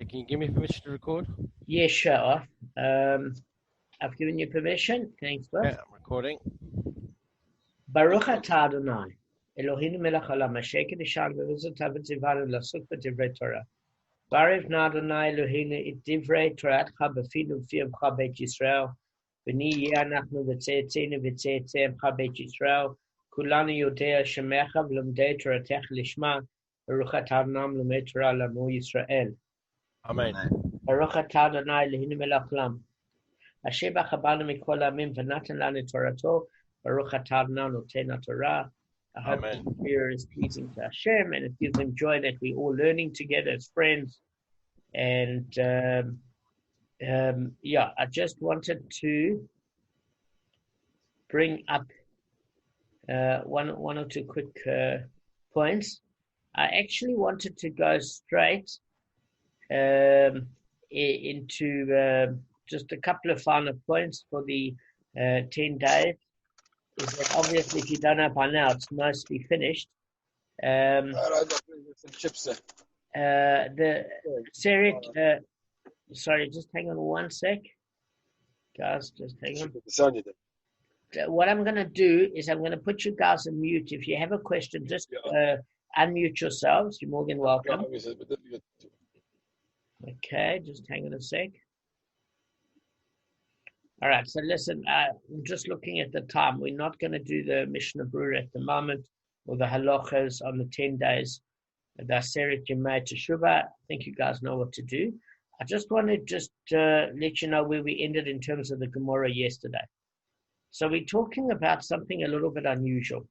Can you give me permission to record? Yeah, sure. I've given you permission. Thanks, bro. Yeah, I'm recording. Baruch atah Adonai, Eloheinu melech haolam, asher kiddushanu v'mitzvotav v'tzivanu l'asuk b'divrei Torah. Baruch na Adonai Eloheinu et divrei Toratcha b'finu v'fiyamcha beit Yisrael, v'nihyeh anachnu v'tze'etzeinu v'tze'etzeimcha beit Yisrael, kulanu yodei shemecha v'lomdei Toratecha lishma, Baruch atah Adonai lomdei Torah l'amo Yisrael. Amen. Baruch atah Adonai Eloheinu melech haolam, asher b'chabanu mikol ha'amim v'natan lanu Torato, Baruch atah Adonai noten haTorah. I hope this prayer is pleasing to Hashem and it gives him joy that we're all learning together as friends. And I just wanted to bring up one or two quick points. I actually wanted to go straight into just a couple of final points for the 10 days. Is that obviously, if you don't know by now, it's mostly finished. The Seret, sorry, just hang on one sec. Guys, just hang on. What I'm going to do is I'm going to put you guys on mute. If you have a question, just unmute yourselves. You're more than welcome. Okay, just hang on a sec. All right, so listen, I'm just looking at the time. We're not going to do the Mishnah Berurah at the moment or the halachas on the 10 days. The Aseret Yemei Teshuvah. I think you guys know what to do. I just want to let you know where we ended in terms of the Gemara yesterday. So we're talking about something a little bit unusual.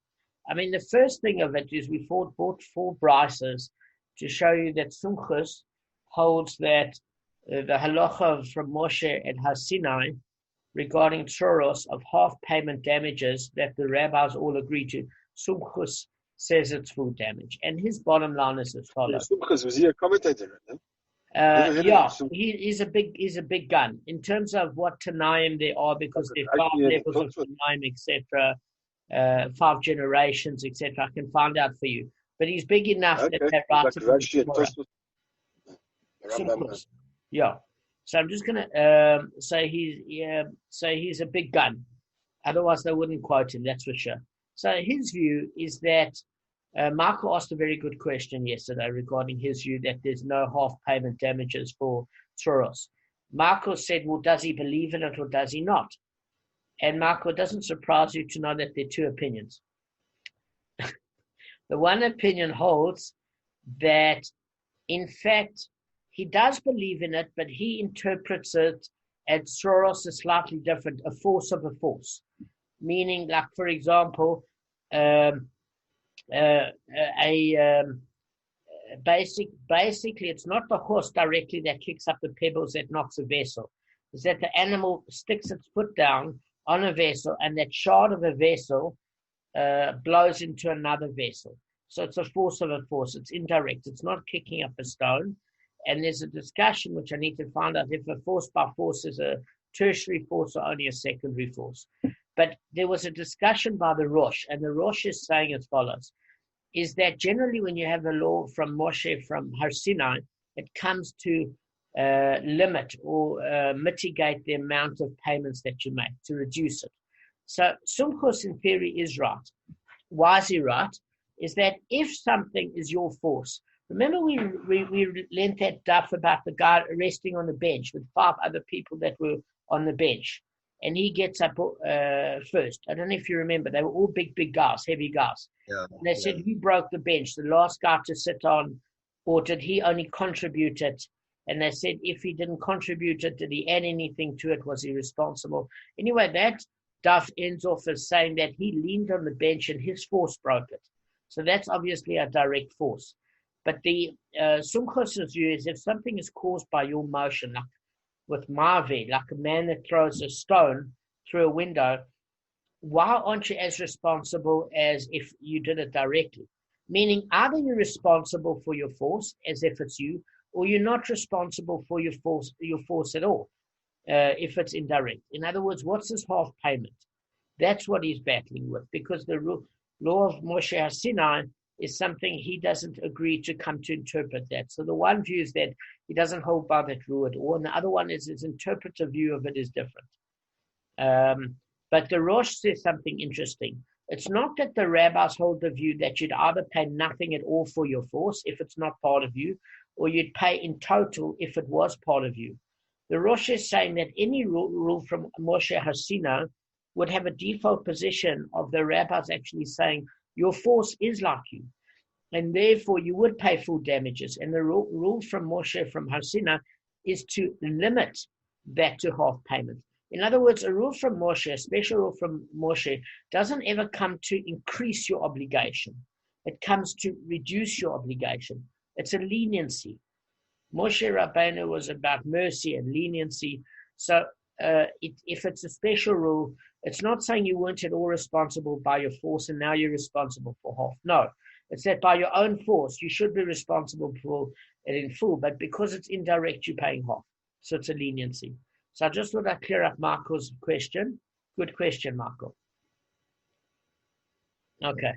I mean, the first thing of it is we bought 4 brises to show you that Sumchus holds that the halacha from Moshe at Har Sinai regarding tzoros of half payment damages that the rabbis all agree to. Sumchus says it's full damage. And his bottom line is as follows. Sumchus, was he a commentator? He's a big gun. In terms of what Tanaim there are, because there are 5 levels of Tanaim, etc., 5 generations, etc. I can find out for you. But he's big enough that writes about Sumchus. Yeah. So I'm just going to say he's a big gun. Otherwise, they wouldn't quote him, that's for sure. So his view is that Michael asked a very good question yesterday regarding his view that there's no half payment damages for tzoros. Michael said, well, does he believe in it or does he not? And Michael, it doesn't surprise you to know that there are 2 opinions. The one opinion holds that, in fact, he does believe in it, but he interprets it as tzoros is slightly different, a force of a force. Meaning, like, for example, basically, it's not the horse directly that kicks up the pebbles that knocks a vessel. It's that the animal sticks its foot down on a vessel, and that shard of a vessel blows into another vessel. So it's a force of a force. It's indirect. It's not kicking up a stone. And there's a discussion which I need to find out if a force by force is a tertiary force or only a secondary force. But there was a discussion by the Rosh, and the Rosh is saying as follows, is that generally when you have a law from Moshe, from Har Sinai, it comes to limit or mitigate the amount of payments that you make, to reduce it. So Sumchus in theory is right. Why is he right? Is that if something is your force, remember we lent that duff about the guy resting on the bench with 5 other people that were on the bench. And he gets up first. I don't know if you remember. They were all big guys, heavy guys. Yeah, and they said, who broke the bench? The last guy to sit on, or did he only contribute it? And they said, if he didn't contribute it, did he add anything to it? Was he responsible? Anyway, that duff ends off as saying that he leaned on the bench and his force broke it. So that's obviously a direct force. But the Sumchus's view is if something is caused by your motion, like with Mavi, like a man that throws a stone through a window, why aren't you as responsible as if you did it directly? Meaning either you're responsible for your force as if it's you, or you're not responsible for your force at all if it's indirect. In other words, what's his half payment? That's what he's battling with, because the law of Moshe Sinai is something he doesn't agree to come to interpret that. So the one view is that he doesn't hold by that rule at all, and the other one is his interpretive view of it is different. But the Rosh says something interesting. It's not that the rabbis hold the view that you'd either pay nothing at all for your force if it's not part of you, or you'd pay in total if it was part of you. The Rosh is saying that any rule from Moshe Hasina would have a default position of the rabbis actually saying your force is like you, and therefore you would pay full damages. And the rule from Moshe from Hasina is to limit that to half payment. In other words, a rule from Moshe, a special rule from Moshe, doesn't ever come to increase your obligation. It comes to reduce your obligation. It's a leniency. Moshe Rabbeinu was about mercy and leniency. So if it's a special rule, it's not saying you weren't at all responsible by your force and now you're responsible for half. No, it's that by your own force, you should be responsible for it in full, but because it's indirect, you're paying half. So it's a leniency. So I just thought I'd clear up Marco's question. Good question, Marco. Okay.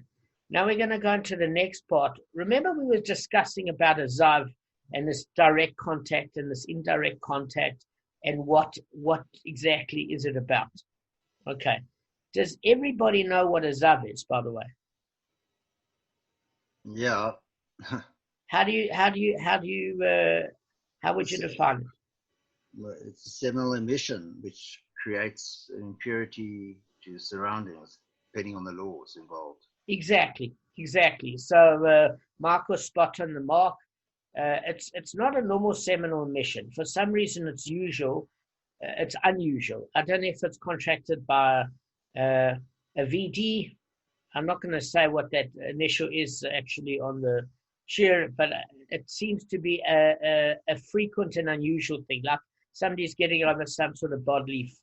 Now we're going to go into the next part. Remember we were discussing about a zav and this direct contact and this indirect contact and what exactly is it about? Okay. Does everybody know what a zav is, by the way? Yeah. How would you define it? Well, it's a seminal emission which creates an impurity to surroundings, depending on the laws involved. Exactly. So Marco's spot on the mark. It's not a normal seminal emission. For some reason, it's usual. It's unusual. I don't know if it's contracted by a VD. I'm not going to say what that initial is actually on the share, but it seems to be a frequent and unusual thing, like somebody's getting over some sort of bodily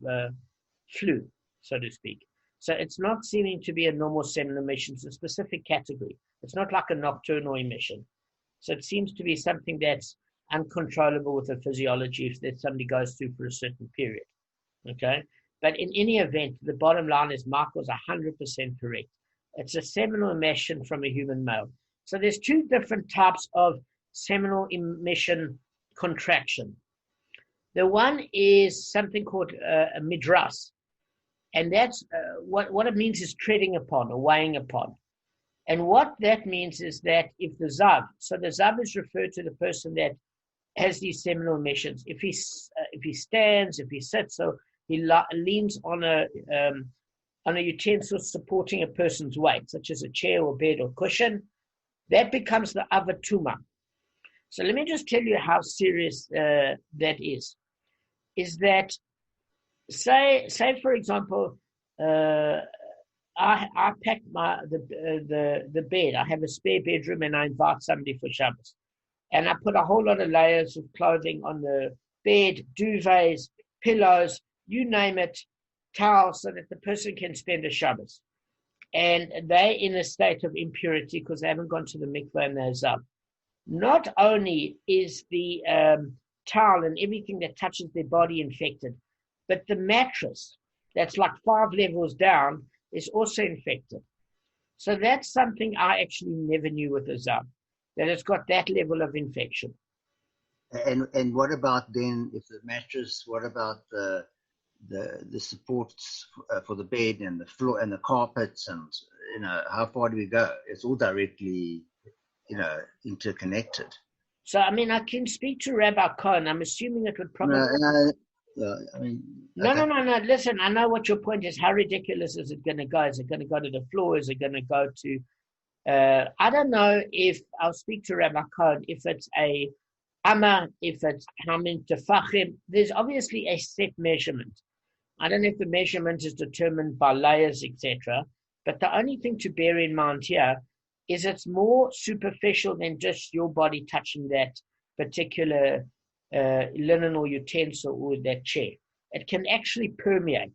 flu, so to speak. So it's not seeming to be a normal seminal emission. It's a specific category. It's not like a nocturnal emission. So it seems to be something that's uncontrollable with the physiology if that somebody goes through for a certain period. Okay? But in any event, the bottom line is Marco's 100% correct. It's a seminal emission from a human male. So there's two different types of seminal emission contraction. The one is something called a midras, and that's what it means is treading upon or weighing upon. And what that means is that if the zav, so the zav is referred to the person that has these seminal emissions. If he stands, if he sits, so he leans on a utensil supporting a person's weight, such as a chair or bed or cushion, that becomes the avatuma. So let me just tell you how serious that is. Is that, say for example, I pack the bed. I have a spare bedroom and I invite somebody for Shabbos. And I put a whole lot of layers of clothing on the bed, duvets, pillows, you name it, towels, so that the person can spend a Shabbos. And they're in a state of impurity because they haven't gone to the mikveh and they're zav. Not only is the towel and everything that touches their body infected, but the mattress that's like 5 levels down is also infected. So that's something I actually never knew with a zav, that it's got that level of infection. And what about then if the mattress? What about the supports for the bed and the floor and the carpets, and how far do we go? It's all directly interconnected. So I mean, I can speak to Rabbi Cohen. I'm assuming it would probably. No. Listen, I know what your point is. How ridiculous is it going to go? Is it going to go to the floor? Is it going to go to? I don't know if I'll speak to Rabbi Cohen if it's a amma, if it's how many tefachim. There's obviously a set measurement. I don't know if the measurement is determined by layers, etc. But the only thing to bear in mind here is it's more superficial than just your body touching that particular linen or utensil or that chair. It can actually permeate.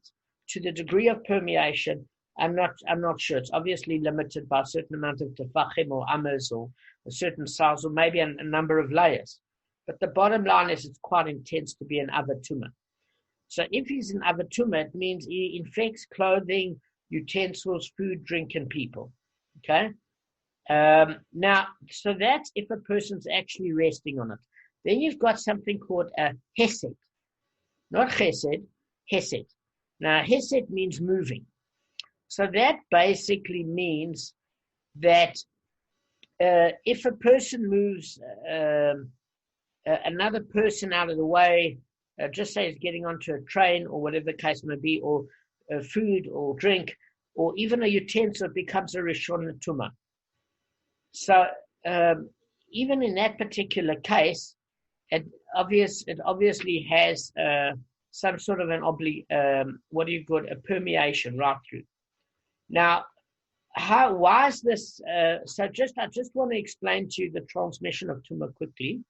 To the degree of permeation, I'm not sure. It's obviously limited by a certain amount of tefachim or amas or a certain size or maybe a number of layers. But the bottom line is it's quite intense to be an avatuma. So if he's an avatuma, it means he infects clothing, utensils, food, drink, and people. Okay? Now, so that's if a person's actually resting on it. Then you've got something called a hesed. Not chesed, hesed. Now, hesed means moving. So that basically means that if a person moves another person out of the way, just say he's getting onto a train or whatever the case may be, or food or drink, or even a utensil, becomes a Rishon Tumah. So even in that particular case, it obviously has some sort of an a permeation right through. Now, why is this? I just want to explain to you the transmission of Tumah quickly.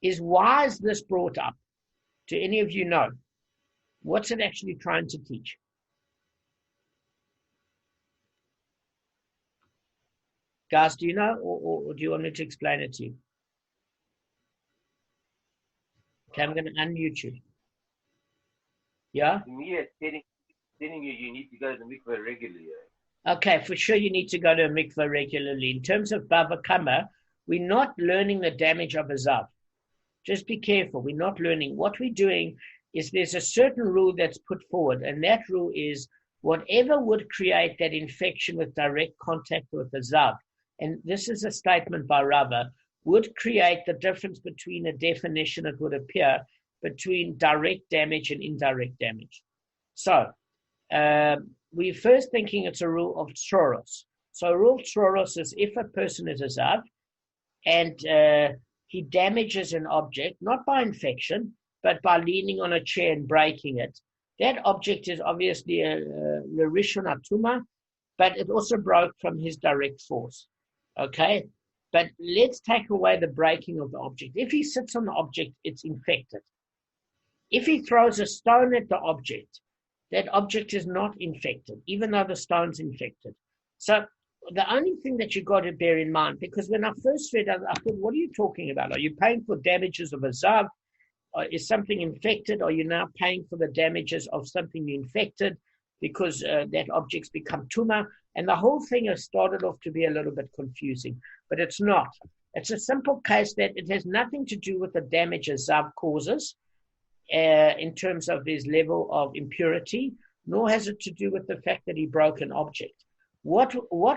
Is why is this brought up? Do any of you know? What's it actually trying to teach? Guys, do you know, or do you want me to explain it to you? Okay, I'm going to unmute you. Yeah? To me, it's telling you need to go to the mikveh regularly. Okay, for sure you need to go to a mikveh regularly. In terms of Bava Kamma, we're not learning the damage of a zav. Just be careful. We're not learning. What we're doing is there's a certain rule that's put forward, and that rule is whatever would create that infection with direct contact with the zav, and this is a statement by Rava, would create the difference between a definition, it would appear, between direct damage and indirect damage. So, we're first thinking it's a rule of Tzoros. So, rule Tzoros is if a person is a zav, and he damages an object, not by infection, but by leaning on a chair and breaking it. That object is obviously a Rishon Tumah, but it also broke from his direct force. Okay? But let's take away the breaking of the object. If he sits on the object, it's infected. If he throws a stone at the object, that object is not infected, even though the stone's infected. So the only thing that you got to bear in mind, because when I first read it, I thought, what are you talking about? Are you paying for damages of a zav? Is something infected? Are you now paying for the damages of something infected because that object's become tumah? And the whole thing has started off to be a little bit confusing, but it's not. It's a simple case that it has nothing to do with the damage a zav causes in terms of his level of impurity, nor has it to do with the fact that he broke an object. What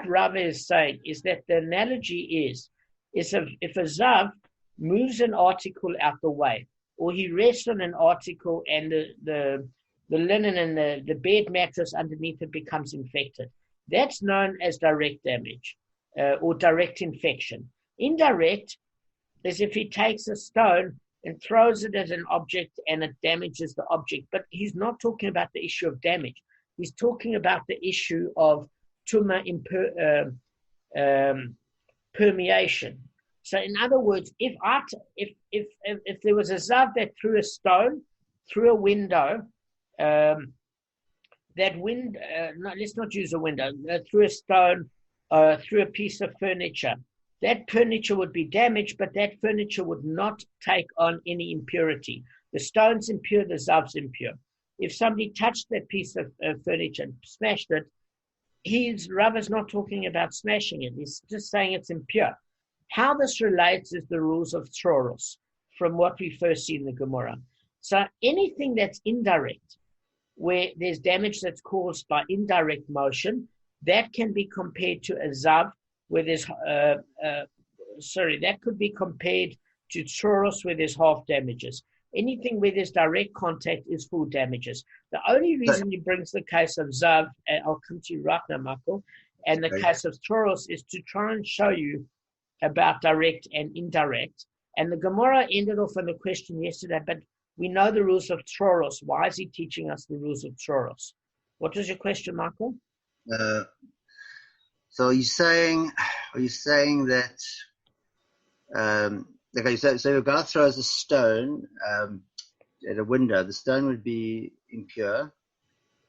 Rava is saying is that the analogy is if a zav moves an article out the way, or he rests on an article and the linen and the bed mattress underneath it becomes infected. That's known as direct damage or direct infection. Indirect is if he takes a stone and throws it at an object and it damages the object. But he's not talking about the issue of damage. He's talking about the issue of tumah permeation. So, in other words, if there was a zav that threw a stone through a window, let's not use a window, through a stone, through a piece of furniture, that furniture would be damaged, but that furniture would not take on any impurity. The stone's impure, the zav's impure. If somebody touched that piece of furniture and smashed it, Rava's not talking about smashing it. He's just saying it's impure. How this relates is the rules of Tzoros, from what we first see in the Gemara. So anything that's indirect, where there's damage that's caused by indirect motion, that can be compared to a zav, where there's, that could be compared to Tzoros, where there's half damages. Anything where there's direct contact is full damages. The only reason he brings the case of zav, and I'll come to you right now, Michael, and the case of Tzoros is to try and show you about direct and indirect. And the Gemara ended off on the question yesterday, but we know the rules of Tzoros. Why is he teaching us the rules of Tzoros? What was your question, Michael? So are you saying that so if a guy throws a stone at a window, the stone would be impure,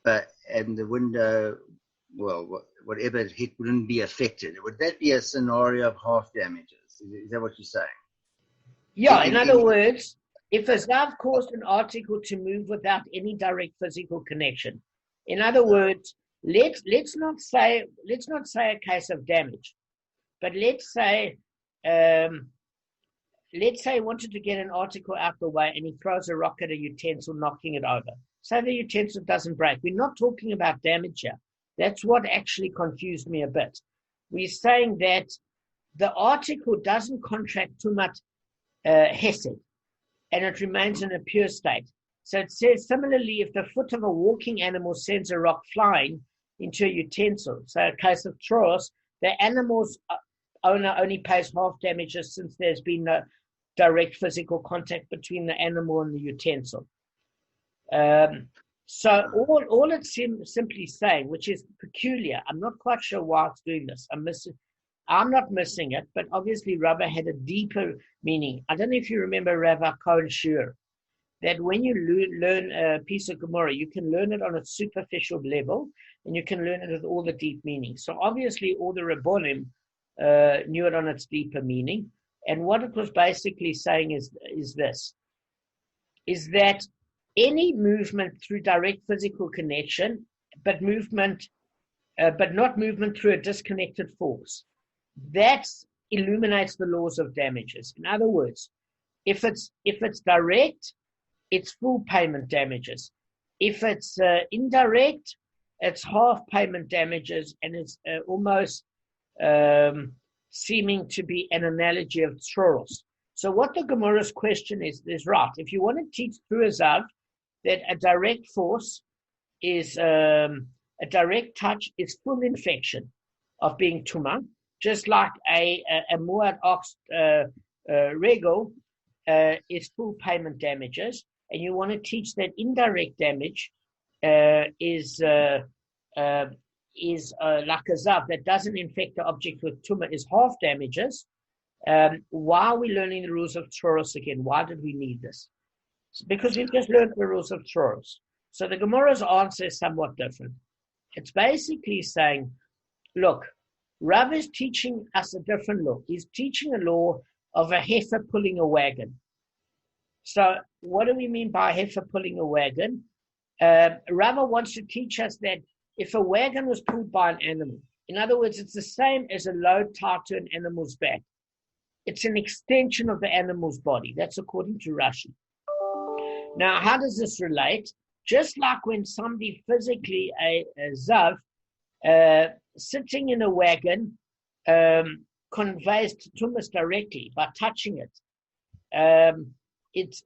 and the window, whatever it hit wouldn't be affected. Would that be a scenario of half damages? Is that what you're saying? Yeah, in other words, if a zav caused an article to move without any direct physical connection, in other words, let's not say a case of damage, But let's say he wanted to get an article out the way and he throws a rock at a utensil, knocking it over. So the utensil doesn't break. We're not talking about damage here. That's what actually confused me a bit. We're saying that the article doesn't contract too much hesed, and it remains in a pure state. So it says, similarly, if the foot of a walking animal sends a rock flying into a utensil, so in case of Troros, the animal's owner only pays half damages since there's been no direct physical contact between the animal and the utensil. So all it's simply saying, which is peculiar, I'm not quite sure why it's doing this. I'm not missing it, but obviously Rava had a deeper meaning. I don't know if you remember Rava Cohen Shur, that when you learn a piece of Gemara, you can learn it on a superficial level, and you can learn it with all the deep meaning. So obviously all the Rabbonim knew it on its deeper meaning. And what it was basically saying is that any movement through direct physical connection, but not movement through a disconnected force, that illuminates the laws of damages. In other words, if it's direct, it's full payment damages. If it's indirect, it's half payment damages, and it's almost seeming to be an analogy of Troros. So what the Gemara's question is right. If you want to teach through a Zav that a direct force is a direct touch is full infection of being Tumah, just like a Muad Ox Regal is full payment damages, and you want to teach that indirect damage is like a Zav that doesn't infect the object with Tumah is half damages. Why are we learning the rules of Troros again? Why did we need this? Because we've just learned the rules of Troros. So the Gemara's answer is somewhat different. It's basically saying, look, Rav is teaching us a different law. He's teaching a law of a heifer pulling a wagon. So what do we mean by a heifer pulling a wagon? Rav wants to teach us that if a wagon was pulled by an animal, in other words, it's the same as a load tied to an animal's back. It's an extension of the animal's body. That's according to Rashi. Now, how does this relate? Just like when somebody physically, a Zav, sitting in a wagon, conveys to Tumas directly by touching it. It's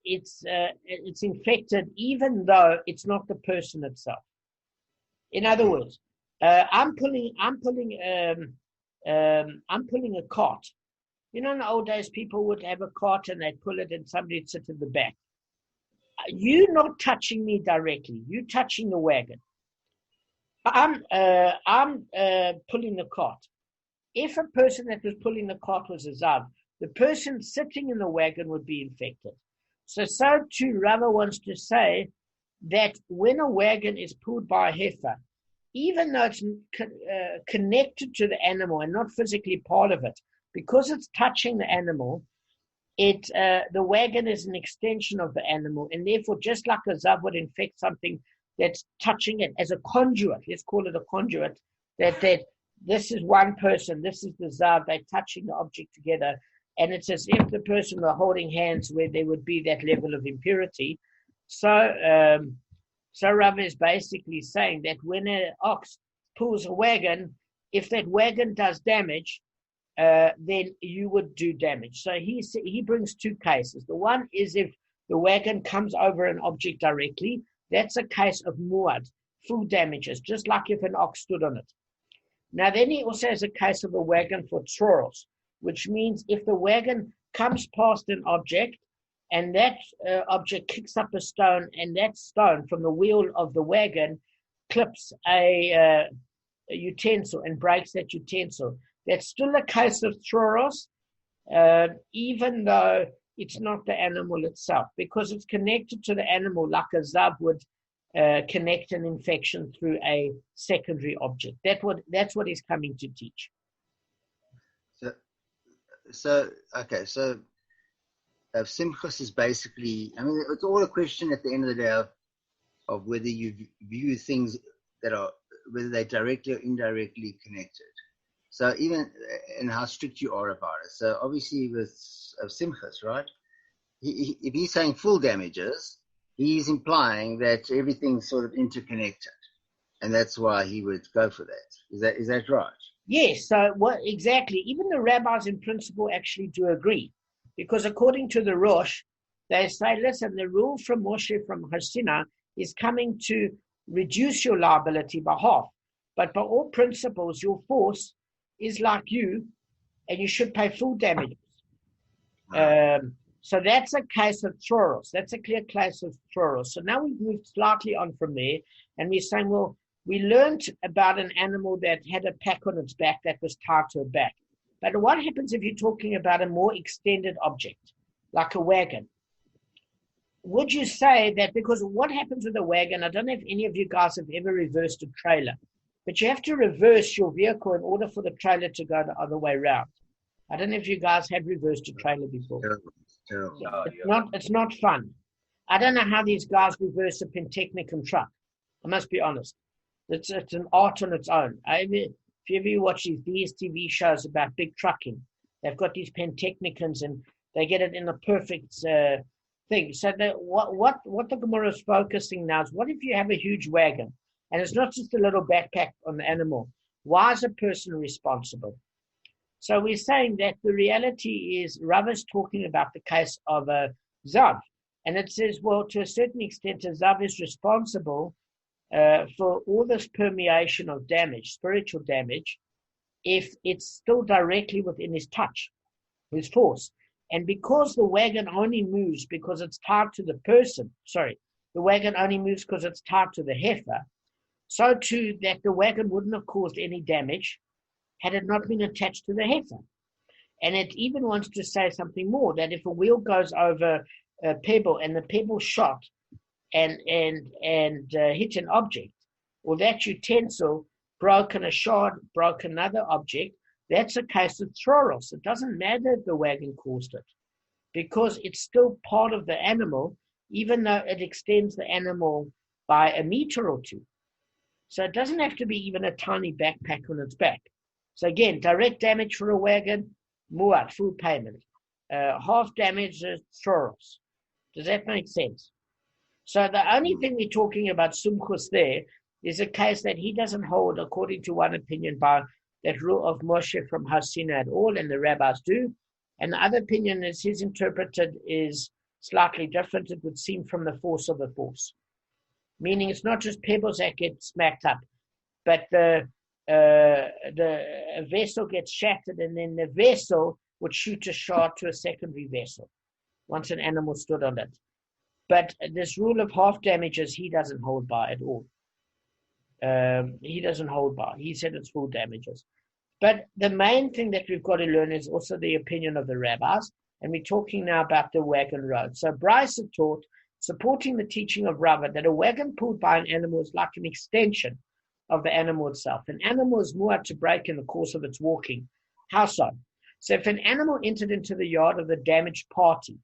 infected, even though it's not the person itself. In other words, I'm pulling a cart. You know, in the old days, people would have a cart and they'd pull it, and somebody would sit in the back. You're not touching me directly. You're touching the wagon. I'm pulling the cart. If a person that was pulling the cart was a Zav, the person sitting in the wagon would be infected. So too, Rava wants to say that when a wagon is pulled by a heifer, even though it's connected to the animal and not physically part of it, because it's touching the animal, the wagon is an extension of the animal, and therefore, just like a Zav would infect something that's touching it as a conduit, let's call it a conduit, that this is one person, this is the Zav, they're touching the object together, and it's as if the person were holding hands where there would be that level of impurity. So Rav is basically saying that when an ox pulls a wagon, if that wagon does damage, then you would do damage. So he brings two cases. The one is if the wagon comes over an object directly, that's a case of muad, full damages, just like if an ox stood on it. Now then he also has a case of a wagon for Troros, which means if the wagon comes past an object and that object kicks up a stone, and that stone from the wheel of the wagon clips a utensil and breaks that utensil, that's still a case of Troros, even though it's not the animal itself, because it's connected to the animal like a Zav would connect an infection through a secondary object. That's what he's coming to teach. So Simchus is basically, I mean, it's all a question at the end of the day of whether you view things that are, whether they're directly or indirectly connected. So even and how strict you are about it. So obviously with Simchas, right? If he's saying full damages, he's implying that everything's sort of interconnected, and that's why he would go for that. Is that right? Yes. So what exactly? Even the rabbis, in principle, actually do agree, because according to the Rosh, they say, listen, the rule from Moshe from Har Sinai is coming to reduce your liability by half, but by all principles, your force is like you, and you should pay full damages. So that's a case of Thoros. That's a clear case of Thoros. So now we've moved slightly on from there, and we're saying, well, we learned about an animal that had a pack on its back that was tied to a back. But what happens if you're talking about a more extended object, like a wagon? Would you say that, because what happens with a wagon, I don't know if any of you guys have ever reversed a trailer, but you have to reverse your vehicle in order for the trailer to go the other way around. I don't know if you guys have reversed a trailer before. Terrible. It's not fun. I don't know how these guys reverse a Pentechnicon truck. I must be honest. It's an art on its own. If you ever watch these TV shows about big trucking, they've got these Pentechnicons and they get it in a perfect thing. So what the Gemara is focusing now is, what if you have a huge wagon and it's not just a little backpack on the animal? Why is a person responsible? So we're saying that the reality is Rav is talking about the case of a Zav. And it says, well, to a certain extent, a Zav is responsible for all this permeation of damage, spiritual damage, if it's still directly within his touch, his force. And because the wagon only moves because it's tied to the person, the wagon only moves because it's tied to the heifer, so too that the wagon wouldn't have caused any damage had it not been attached to the heifer. And it even wants to say something more, that if a wheel goes over a pebble and the pebble shot and hit an object, or that utensil broken a shard, broke another object, that's a case of Thoros. It doesn't matter if the wagon caused it, because it's still part of the animal, even though it extends the animal by a meter or two. So it doesn't have to be even a tiny backpack on its back. So again, direct damage for a wagon, muad, full payment. Half damage is Thoros. Does that make sense? So the only thing we're talking about Sumchus there is a case that he doesn't hold, according to one opinion, by that rule of Moshe from Har Sinai at all, and the rabbis do. And the other opinion is his interpreted is slightly different. It would seem from the force of the force. Meaning it's not just pebbles that get smacked up, but the vessel gets shattered, and then the vessel would shoot a shard to a secondary vessel once an animal stood on it. But this rule of half damages, he doesn't hold by at all. He doesn't hold by. He said it's full damages. But the main thing that we've got to learn is also the opinion of the rabbis, and we're talking now about the wagon road. So Bryce taught, supporting the teaching of Rava, that a wagon pulled by an animal is like an extension of the animal itself. An animal is more to break in the course of its walking. How so? So if an animal entered into the yard of the damaged party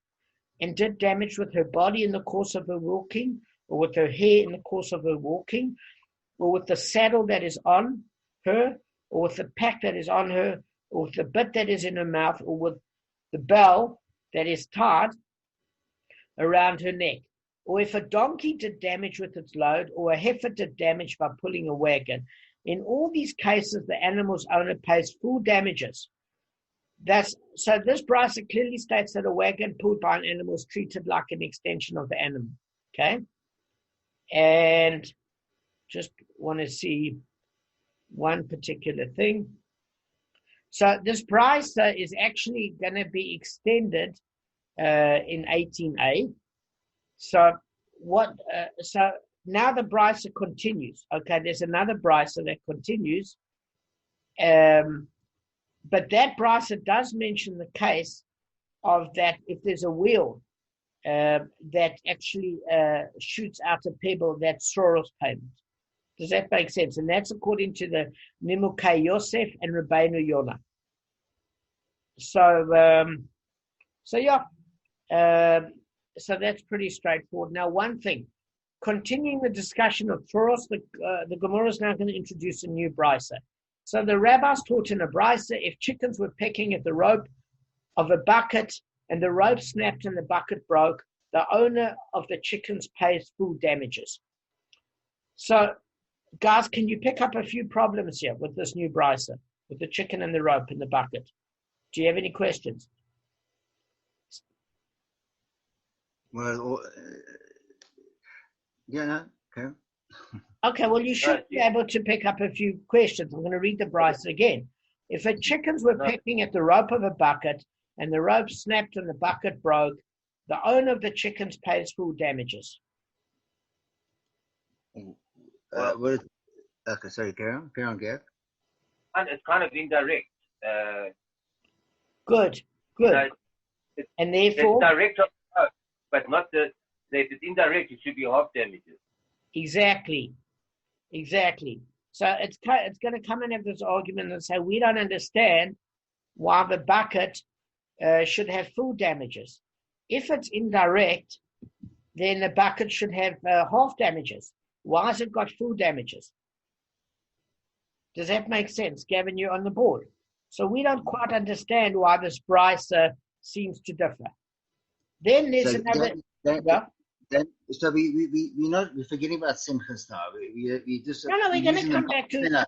and did damage with her body in the course of her walking, or with her hair in the course of her walking, or with the saddle that is on her, or with the pack that is on her, or with the bit that is in her mouth, or with the bell that is tied around her neck, or if a donkey did damage with its load, or a heifer did damage by pulling a wagon, in all these cases, the animal's owner pays full damages. So this brisa clearly states that a wagon pulled by an animal is treated like an extension of the animal. Okay? And just want to see one particular thing. So this brisa is actually going to be extended in 18a. So so now the brisa continues. Okay, there's another brisa that continues. But that brisa does mention the case of that if there's a wheel that actually shoots out a pebble, that's Thoros payment. Does that make sense? And that's according to the Nimukei Yosef and Rabbeinu Yonah. So that's pretty straightforward. Now, one thing, continuing the discussion of Thoros, the Gemara is now going to introduce a new brisa. So the rabbis taught in a brisa, if chickens were pecking at the rope of a bucket and the rope snapped and the bucket broke, the owner of the chickens pays full damages. So, guys, can you pick up a few problems here with this new brisa, with the chicken and the rope in the bucket? Do you have any questions? Well, yeah, no, okay. Okay, well, you should be able to pick up a few questions. I'm going to read the brisa again. If the chickens were pecking at the rope of a bucket and the rope snapped and the bucket broke, the owner of the chickens pays full damages. Okay, sorry, carry on, Gav. And it's kind of indirect. Good. And therefore, it's direct, but not if it's indirect, it should be half damages. Exactly. So it's going to come and have this argument and say, we don't understand why the bucket should have full damages. If it's indirect, then the bucket should have half damages. Why has it got full damages? Does that make sense? Gavin, you're on the board. So we don't quite understand why this brisa seems to differ. Then there's another... So we're forgetting about Simchas now. We just... No, we're going to come back to...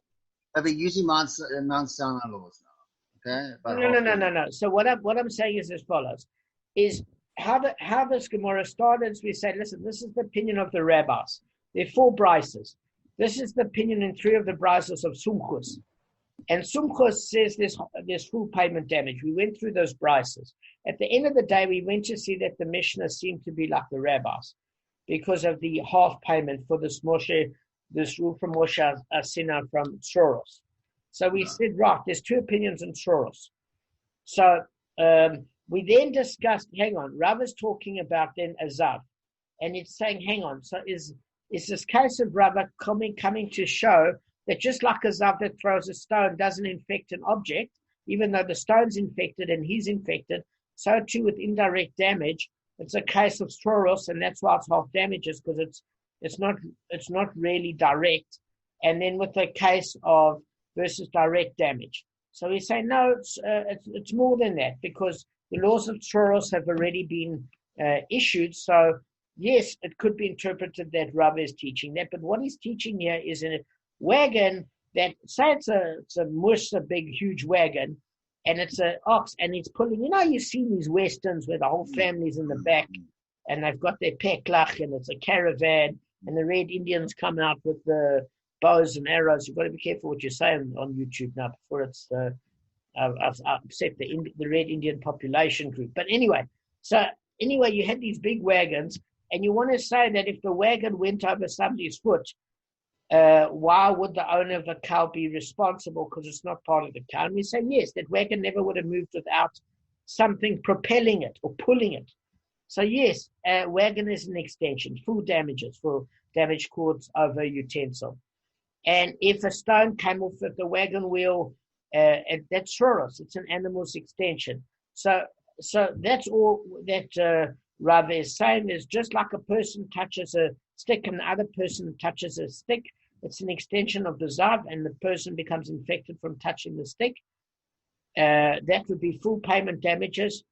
We're using Mount Sinai laws now. Okay? No. So what I'm saying is as follows, is how this Gemara started is we say, listen, this is the opinion of the rabbis. There are 4 brises. This is the opinion in 3 of the brises of Sumchus. And Sumchus says there's full payment damage. We went through those brises. At the end of the day, we went to see that the Mishnah seemed to be like the rabbis because of the half payment for this rule from Moshe Asina from Soros. So we said, right, there's 2 opinions in Soros. So we then discussed, hang on, Rav is talking about then Azav. And it's saying, hang on, so is this case of Rav coming to show that just like a Zav that throws a stone doesn't infect an object, even though the stone's infected and he's infected, so too with indirect damage, it's a case of Soros, and that's why it's half damages, because it's not really direct. And then with the case of versus direct damage. So we say, no, it's more than that, because the laws of Soros have already been issued. So yes, it could be interpreted that Rav is teaching that, but what he's teaching here is in a wagon that, say it's a big, huge wagon, and it's an ox, and it's pulling, you've seen these westerns where the whole family's in the back, and they've got their peklach, and it's a caravan, and the Red Indians come out with the bows and arrows. You've got to be careful what you say on YouTube now before it's I've upset the Red Indian population group. But anyway, you had these big wagons, and you want to say that if the wagon went over somebody's foot, why would the owner of the cow be responsible, because it's not part of the cow? And we say, yes, that wagon never would have moved without something propelling it or pulling it. So yes, wagon is an extension, full damages for damage caused over utensil. And if a stone came off of the wagon wheel, that's Soros, it's an animal's extension. So that's all that Rav is saying, is just like a person touches a stick and the other person touches a stick, it's an extension of the Zav, and the person becomes infected from touching the stick. That would be full payment damages.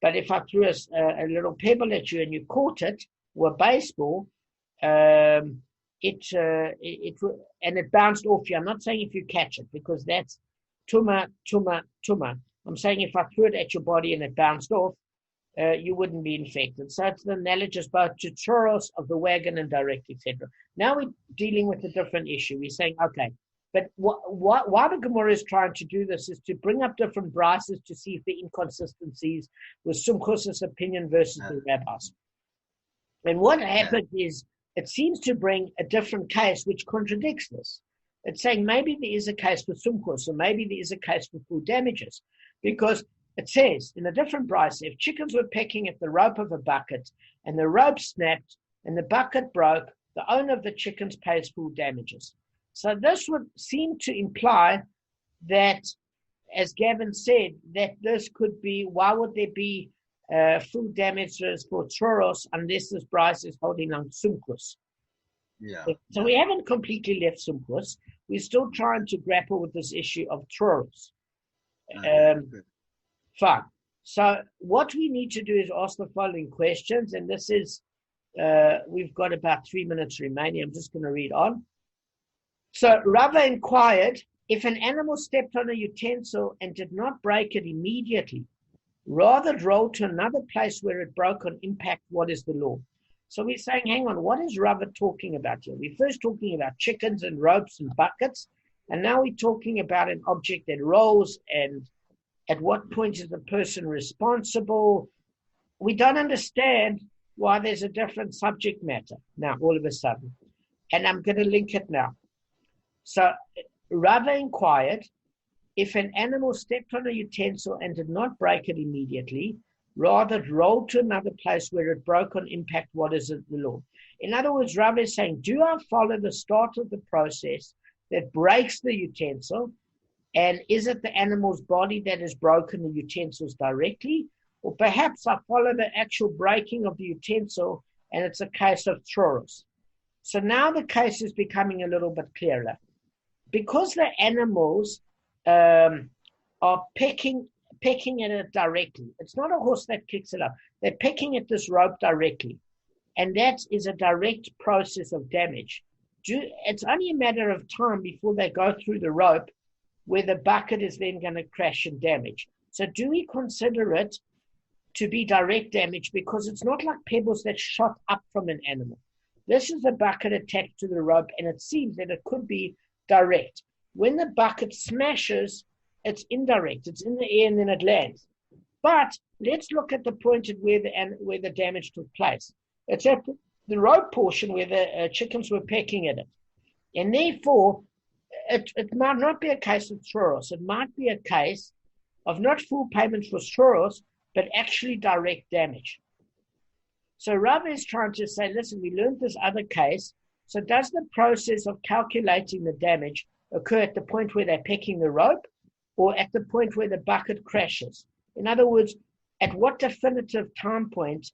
But if I threw a little pebble at you and you caught it, or a baseball, and it bounced off you. I'm not saying if you catch it, because that's tuma. I'm saying if I threw it at your body and it bounced off, you wouldn't be infected. So it's analogous both to Soros of the wagon and direct, etc. Now we're dealing with a different issue. We're saying, okay, but why the Gemara is trying to do this is to bring up different brises to see if the inconsistencies with Sumchus's opinion versus the rabbis. And what happened is, it seems to bring a different case which contradicts this. It's saying maybe there is a case for Sumchus, or maybe there is a case for full damages, because it says in a different brisa, if chickens were pecking at the rope of a bucket and the rope snapped and the bucket broke, the owner of the chickens pays full damages. So this would seem to imply that, as Gavin said, that this could be, why would there be full damages for Soros unless this brisa is holding on Sumchus? Yeah. So we haven't completely left Sumkus. We're still trying to grapple with this issue of Troros. Good. Fine. So what we need to do is ask the following questions, and this is, we've got about 3 minutes remaining. I'm just going to read on. So Rava inquired, if an animal stepped on a utensil and did not break it immediately, rather roll to another place where it broke on impact, what is the law? So we're saying, hang on, what is Rava talking about here? We're first talking about chickens and ropes and buckets, and now we're talking about an object that rolls, and at what point is the person responsible? We don't understand why there's a different subject matter now all of a sudden. And I'm going to link it now. So Rava inquired, if an animal stepped on a utensil and did not break it immediately, rather rolled to another place where it broke on impact, what is the law? In other words, Rava is saying, do I follow the start of the process that breaks the utensil? And is it the animal's body that has broken the utensils directly? Or perhaps I follow the actual breaking of the utensil and it's a case of Troros. So now the case is becoming a little bit clearer. Because the animals are pecking at it directly. It's not a horse that kicks it up. They're pecking at this rope directly. And that is a direct process of damage. It's only a matter of time before they go through the rope where the bucket is then going to crash and damage. So do we consider it to be direct damage? Because it's not like pebbles that shot up from an animal. This is a bucket attached to the rope, and it seems that it could be direct. When the bucket smashes, it's indirect. It's in the air and then it lands. But let's look at the point at where the damage took place. It's at the rope portion where the chickens were pecking at it. And therefore, it might not be a case of Troros. It might be a case of not full payment for Troros, but actually direct damage. So Rava is trying to say, listen, we learned this other case. So does the process of calculating the damage occur at the point where they're pecking the rope or at the point where the bucket crashes? In other words, at what definitive time point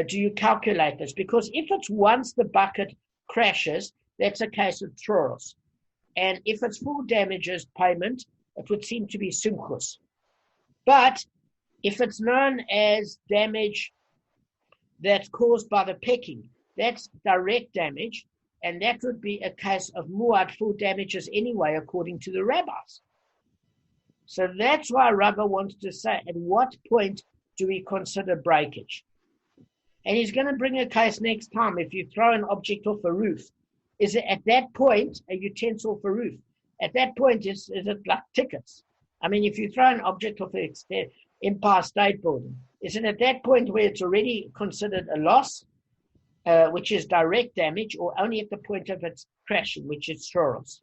do you calculate this? Because if it's once the bucket crashes, that's a case of Troros. And if it's full damages payment, it would seem to be Sumchus. But if it's known as damage that's caused by the pecking, that's direct damage, and that would be a case of muad, full damages anyway, according to the rabbis. So that's why Rava wants to say, at what point do we consider breakage? And he's going to bring a case next time. If you throw an object off a roof, is it at that point a utensil off a roof? At that point, is it like tickets? I mean, if you throw an object off an Empire State Building, is it at that point where it's already considered a loss, which is direct damage, or only at the point of its crashing, which is Troros?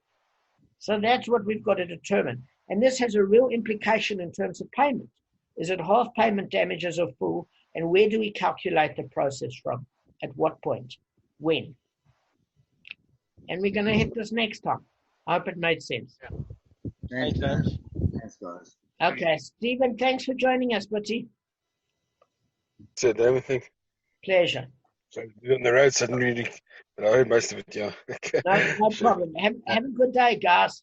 So that's what we've got to determine. And this has a real implication in terms of payment. Is it half payment damages or full? And where do we calculate the process from? At what point? When? And we're going to hit this next time. I hope it made sense. Thanks, Thanks. Thanks, guys. Okay, Stephen, thanks for joining us, buddy. That's it, everything. Pleasure. So on the road, so I didn't really, but I heard most of it, yeah. No problem. Have a good day, guys.